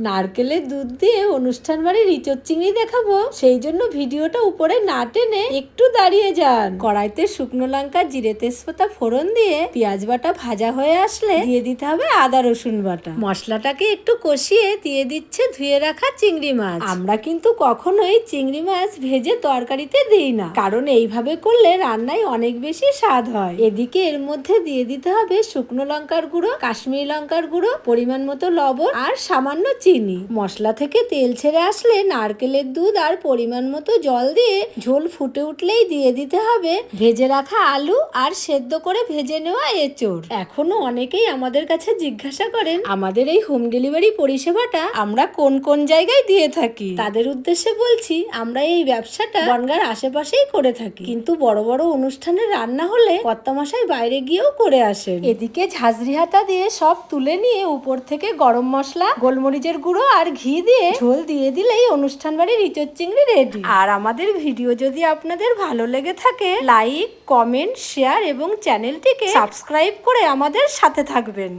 নারকেলের দুধ দিয়ে অনুষ্ঠান বাড়ির ইঁচড় চিংড়ি দেখাবো, সেই জন্য ভিডিওটা উপরে না টেনে একটু দাঁড়িয়ে যান। কড়াইতে শুকনো লঙ্কা, জিরে, তেজপাতা ফোড়ন দিয়ে পেঁয়াজ বাটা ভাজা হয়ে আসলে দিয়ে দিতে হবে আদা রসুন বাটা। মশলাটাকে একটু কষিয়ে দিয়ে দিচ্ছে ধুয়ে রাখা চিংড়ি মাছ। আমরা কিন্তু কখনোই চিংড়ি মাছ ভেজে তরকারিতে দিই না, কারণ এইভাবে করলে রান্নায় অনেক বেশি স্বাদ হয়। এদিকে এর মধ্যে দিয়ে দিতে হবে শুকনো লঙ্কার গুঁড়ো, কাশ্মীরি লঙ্কার গুঁড়ো, পরিমাণ মতো লবণ আর সামান্য চিনি। মশলা থেকে তেল ছেড়ে আসলে নারকেলের দুধ আর পরিমাণ মতো জল দিয়ে ঝোল ফুটে উঠলেই দিয়ে দিতে হবে ভেজে রাখা আলু আর সেদ্ধ করে ভেজে নেওয়া এঁচড়। এখনো অনেকেই আমাদের কাছে জিজ্ঞাসা করেন আমাদের এই হোম ডেলিভারি পরিষেবাটা আমরা কোন কোন জায়গায় দিয়ে থাকি। তাদের উদ্দেশ্যে বলছি, আমরা এই ব্যবসাটা বনগাঁর আশেপাশেই করে থাকি, কিন্তু বড় বড় অনুষ্ঠানে রান্না হলে কর্তামশাই বাইরে গিয়েও করে আসেন। এদিকে ঝাঁঝরি হাতা দিয়ে সব তুলে নিয়ে উপর থেকে গরম মশলা, গোলমরিচের গুঁড়ো আর ঘি দিয়ে ঝোল দিয়ে দিলেই অনুষ্ঠান বাড়ির ইঁচড় চিংড়ি রেডি। আর আমাদের ভিডিও যদি আপনাদের ভালো লেগে থাকে, লাইক, কমেন্ট, শেয়ার এবং চ্যানেলটিকে সাবস্ক্রাইব করে আমাদের সাথে থাকবেন।